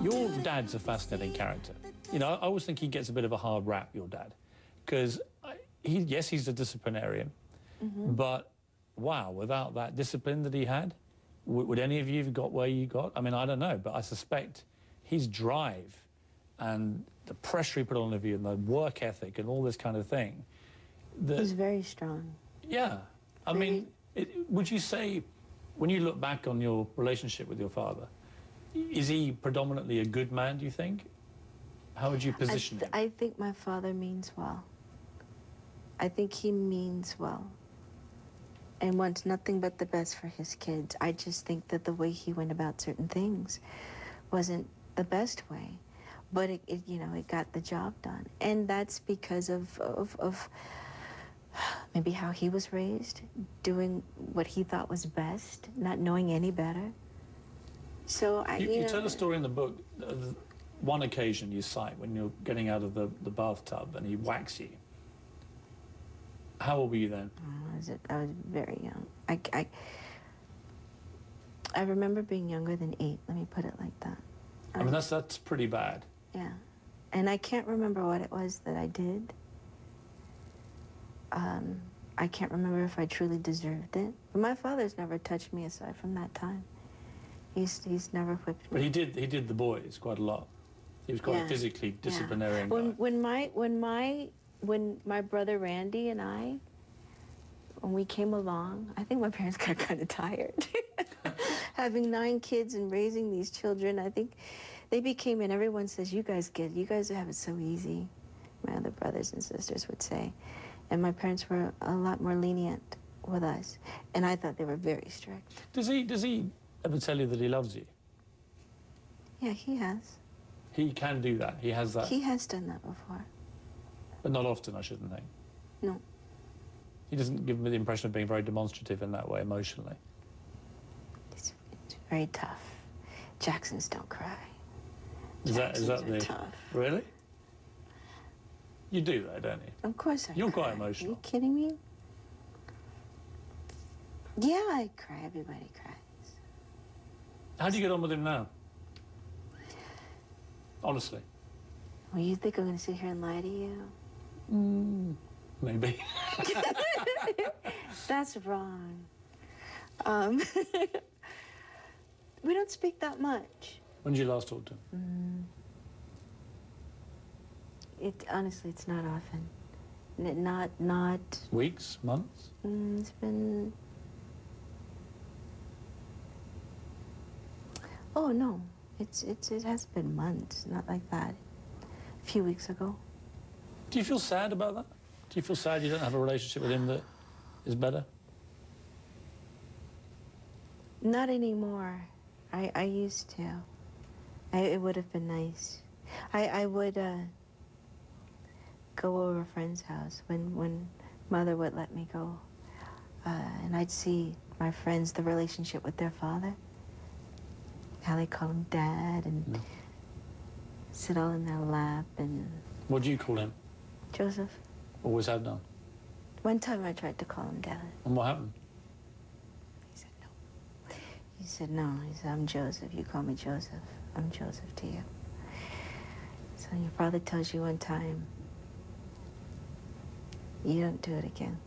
Your dad's a fascinating character. You know, I always think he gets a bit of a hard rap, your dad, because yes, he's a disciplinarian, but wow, without that discipline that he had, would any of you have got where you got? I mean, I don't know, but I suspect his drive and the pressure he put on you and the work ethic and all this kind of thing. He's very strong. Yeah. I mean, would you say, when you look back on your relationship with your father, is he predominantly a good man, do you think? How would you position him? I think my father means well. I think he means well and wants nothing but the best for his kids. I just think that the way he went about certain things wasn't the best way, but it got the job done. And that's because of maybe how he was raised, doing what he thought was best, not knowing any better. So you tell a story in the book, one occasion you cite when you're getting out of the bathtub and he whacks you. How old were you then? I was very young. I remember being younger than 8, let me put it like that. I mean, that's pretty bad. Yeah. And I can't remember what it was that I did. I can't remember if I truly deserved it. But my father's never touched me aside from that time. He's never whipped me. But he did the boys quite a lot. He was quite a physically disciplinarian guy. When my brother Randy and when we came along, I think my parents got kind of tired. Having 9 kids and raising these children, I think they became, and everyone says, you guys have it so easy, my other brothers and sisters would say. And my parents were a lot more lenient with us, and I thought they were very strict. Does he ever tell you that he loves you? Yeah, he has. He can do that. He has that. He has done that before. But not often, I shouldn't think. No. He doesn't give me the impression of being very demonstrative in that way emotionally. It's very tough. Jacksons don't cry. Is that the tough. Really? You do though, don't you? Of course I You're cry. quite emotional. Are you kidding me? Yeah, I cry. Everybody cries. How do you get on with him now? Honestly. Well, you think I'm going to sit here and lie to you? Maybe. That's wrong. We don't speak that much. When did you last talk to him? Honestly, it's not often. Not... Weeks? Months? It's been... Oh, no. It has been months, not like that. A few weeks ago. Do you feel sad about that? Do you feel sad you don't have a relationship with him that is better? Not anymore. I used to. It would have been nice. I would go over a friend's house when Mother would let me go. And I'd see my friends, the relationship with their father. How they call him Dad and sit all in their lap and... What do you call him? Joseph. Always have done? One time I tried to call him Dad. And what happened? He said no. He said no. He said, I'm Joseph. You call me Joseph. I'm Joseph to you. So your father tells you one time, you don't do it again.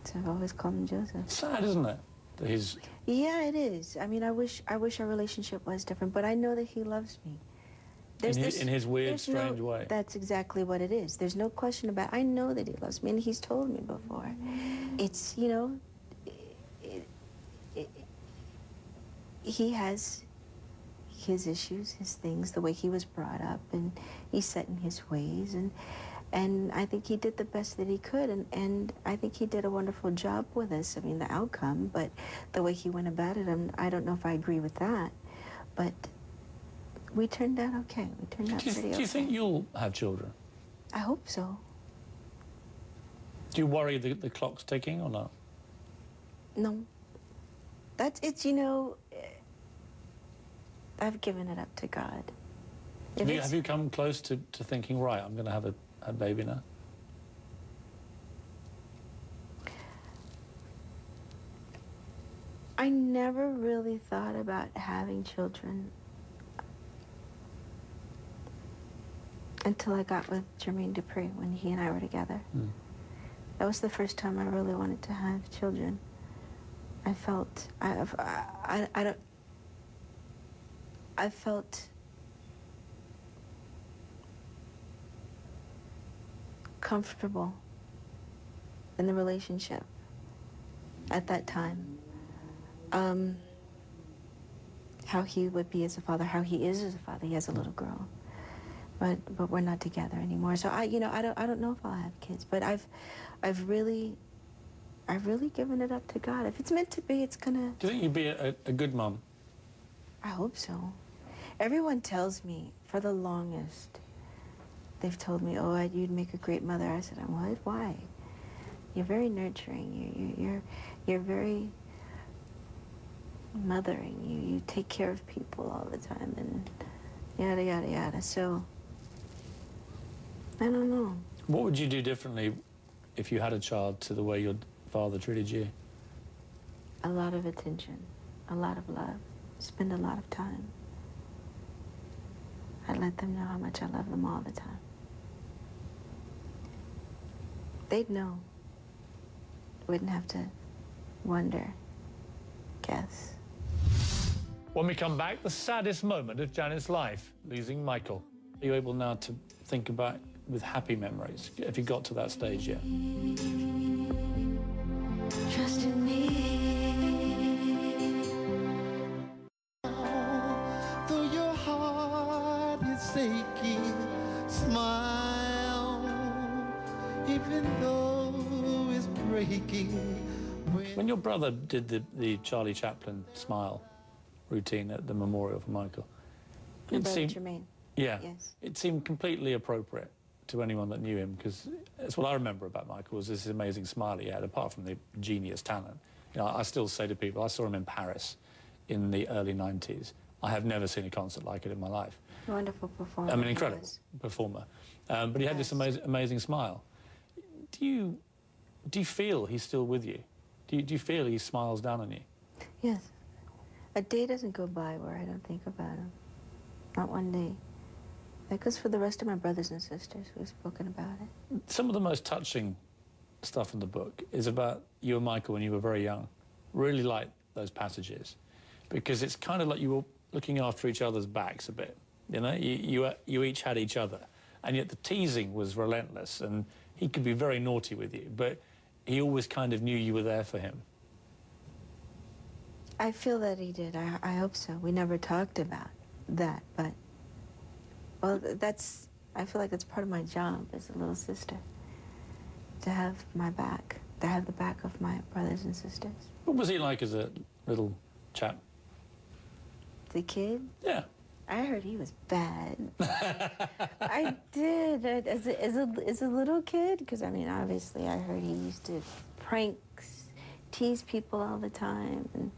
So I've always called him Joseph. It's sad, isn't it? That he's... Yeah, it is. I mean, I wish our relationship was different, but I know that he loves me. In his weird, strange way. That's exactly what it is. There's no question about it. I know that he loves me, and he's told me before. It's, you know, he has his issues, his things, the way he was brought up, and he's set in his ways, and I think he did the best that he could, and I think he did a wonderful job with us. I mean, the outcome, but the way he went about it, I don't know if I agree with that, but we turned out okay. We turned out pretty okay. Do you think you'll have children? I hope so. Do you worry the clock's ticking or not? No. It's, you know, I've given it up to God. Have you come close to thinking, right, I'm going to have a baby now? I never never really thought about having children until I got with Jermaine Dupri when he and I were together. Mm. That was the first time I really wanted to have children. I felt, I felt comfortable in the relationship at that time. How he would be as a father, how he is as a father. He has a little girl, but we're not together anymore. So I don't know if I'll have kids, but I've really given it up to God. If it's meant to be, it's gonna. Do you think you'd be a good mum? I hope so. Everyone tells me for the longest. They've told me, "Oh, you'd make a great mother." I said, "What? Why? You're very nurturing. You're very mothering. You take care of people all the time, and yada yada yada." So I don't know. What would you do differently if you had a child to the way your father treated you? A lot of attention, a lot of love, spend a lot of time. I'd let them know how much I love them all the time. They'd know. Wouldn't have to wonder, guess. When we come back, the saddest moment of Janet's life, losing Michael. Are you able now to think about with happy memories? Have you got to that stage yet? Trust in me. Though your heart is aching, smile, even though it's breaking. When your brother did the Charlie Chaplin smile routine at the memorial for Michael, My brother Jermaine. yeah, Yes. it seemed completely appropriate to anyone that knew him, because that's what I remember about Michael, was this amazing smile he had, apart from the genius talent. You know, I still say to people, I saw him in Paris in the early 90s. I have never seen a concert like it in my life. Wonderful performer. I mean, incredible performer. But he had this amazing smile. Do you feel he's still with you? Do you feel he smiles down on you? Yes. A day doesn't go by where I don't think about him. Not one day. That goes for the rest of my brothers and sisters who've spoken about it. Some of the most touching stuff in the book is about you and Michael when you were very young. Really like those passages, because it's kind of like you were looking after each other's backs a bit. You know, you each had each other, and yet the teasing was relentless, and he could be very naughty with you, but he always kind of knew you were there for him. I feel that he did. I hope so. We never talked about that, but, well, I feel like that's part of my job as a little sister, to have my back, to have the back of my brothers and sisters. What was he like as a little chap? The kid? Yeah. I heard he was bad. I did. As a little kid, because, I mean, obviously I heard he used to pranks, tease people all the time.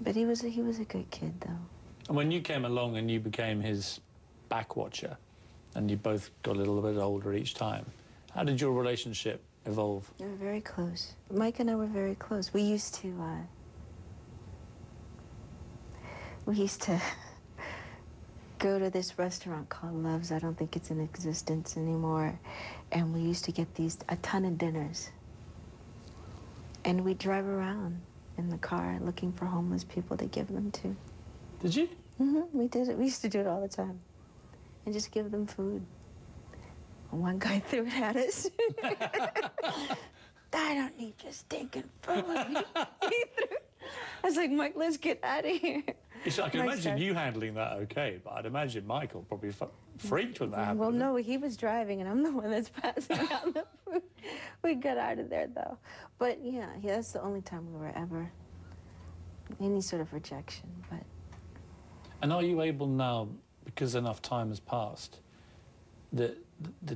But he was a good kid, though. And when you came along and you became his back watcher, and you both got a little bit older each time, how did your relationship evolve? We were very close. Mike and I were very close. We used to go to this restaurant called Love's. I don't think it's in existence anymore. And we used to get a ton of dinners. And we'd drive around in the car looking for homeless people to give them to. Did you? Mm-hmm, we did it. We used to do it all the time. And just give them food. And one guy threw it at us. I don't need your stinking food. I was like, Mike, let's get out of here. I can imagine you handling that okay, but I'd imagine Michael probably freaked when that happened. Well, no, he was driving, and I'm the one that's passing out the food. We got out of there, though. But, yeah, that's the only time we were ever any sort of rejection. But. And are you able now, because enough time has passed, the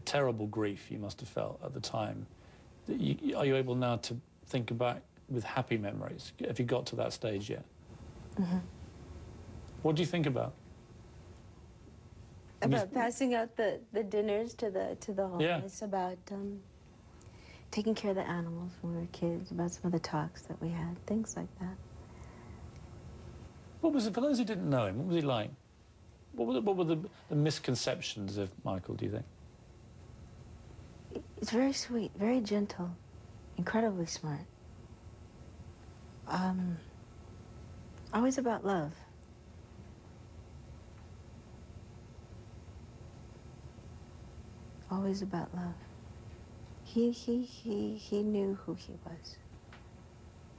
terrible grief you must have felt at the time, are you able now to think about with happy memories? Have you got to that stage yet? Mm-hmm. What do you think about? About passing out the dinners to the homeless, yeah. about taking care of the animals when we were kids, about some of the talks that we had, things like that. What was it, for those who didn't know him, what was he like? What were the misconceptions of Michael, do you think? He's very sweet, very gentle, incredibly smart. Always about love. Always about love. He knew who he was.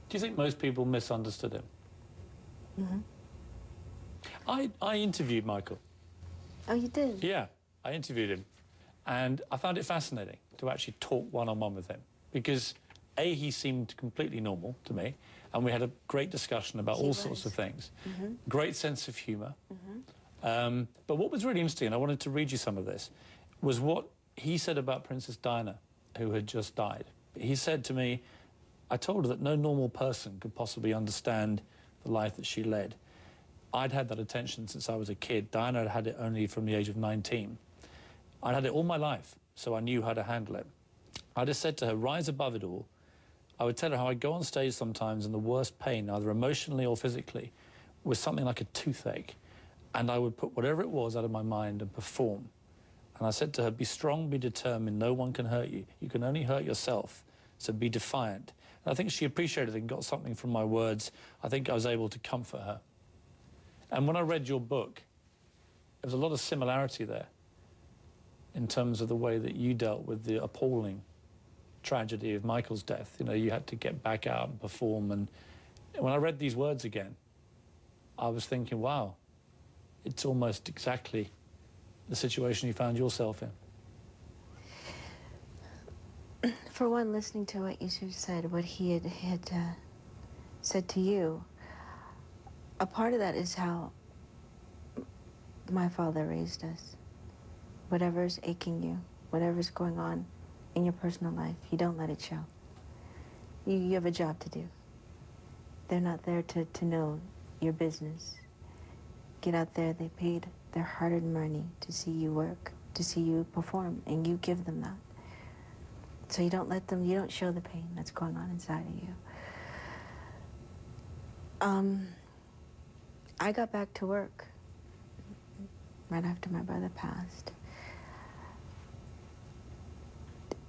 Do you think most people misunderstood him? Mm-hmm. I interviewed Michael. Oh, you did? Yeah, I interviewed him. And I found it fascinating to actually talk one-on-one with him. Because, A, he seemed completely normal to me, and we had a great discussion about all sorts of things. Mm-hmm. Great sense of humour. Mm-hmm. But what was really interesting, and I wanted to read you some of this, was what he said about Princess Diana, who had just died. He said to me, I told her that no normal person could possibly understand the life that she led. I'd had that attention since I was a kid. Diana had had it only from the age of 19. I'd had it all my life, so I knew how to handle it. I just said to her, rise above it all. I would tell her how I'd go on stage sometimes in the worst pain, either emotionally or physically, with something like a toothache, and I would put whatever it was out of my mind and perform. And I said to her, be strong, be determined, no one can hurt you. You can only hurt yourself, so be defiant. And I think she appreciated it and got something from my words. I think I was able to comfort her. And when I read your book, there was a lot of similarity there in terms of the way that you dealt with the appalling tragedy of Michael's death. You know, you had to get back out and perform. And when I read these words again, I was thinking, wow, it's almost exactly the situation you found yourself in. For one, listening to what you said, what he had said to you, a part of that is how my father raised us. Whatever's aching you, whatever's going on in your personal life, you don't let it show. You have a job to do. They're not there to know your business. Get out there, they paid their hard-earned money to see you work, to see you perform, and you give them that. So you don't let them, you don't show the pain that's going on inside of you. I got back to work right after my brother passed.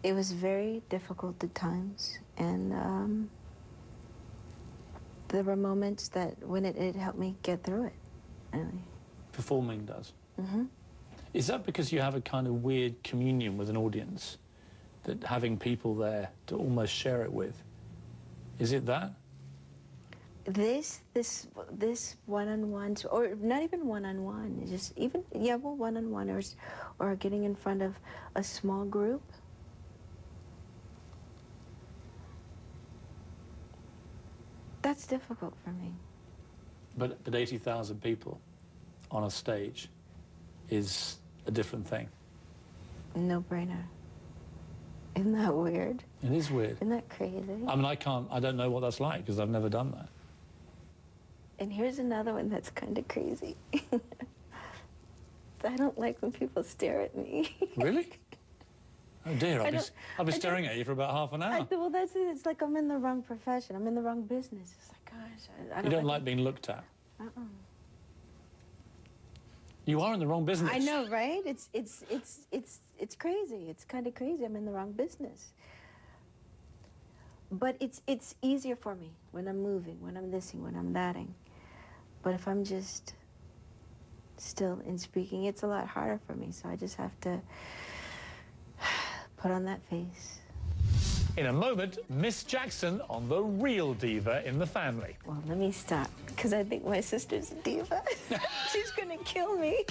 It was very difficult at times, and there were moments that when it helped me get through it, really. Performing does. Mm-hmm. Is that because you have a kind of weird communion with an audience, that having people there to almost share it with? Is it that? This one-on-one, or not even one-on-one, just even, yeah, well, one-on-one, or getting in front of a small group. That's difficult for me. But 80,000 people on a stage is a different thing. No-brainer. Isn't that weird? It is weird. Isn't that crazy? I mean, I don't know what that's like because I've never done that. And here's another one that's kind of crazy. I don't like when people stare at me. Really? Oh dear, I'll be staring at you for about half an hour. Well, that's it. It's like I'm in the wrong profession. I'm in the wrong business. It's like, gosh, I don't You don't like being looked at? Uh-uh. You are in the wrong business. I know, right? It's crazy. It's kind of crazy. I'm in the wrong business. But it's easier for me when I'm moving, when I'm thising, when I'm thating. But if I'm just still in speaking, it's a lot harder for me. So I just have to put on that face. In a moment, Miss Jackson on The Real Diva in the Family. Well, let me stop, because I think my sister's a diva. She's going to kill me.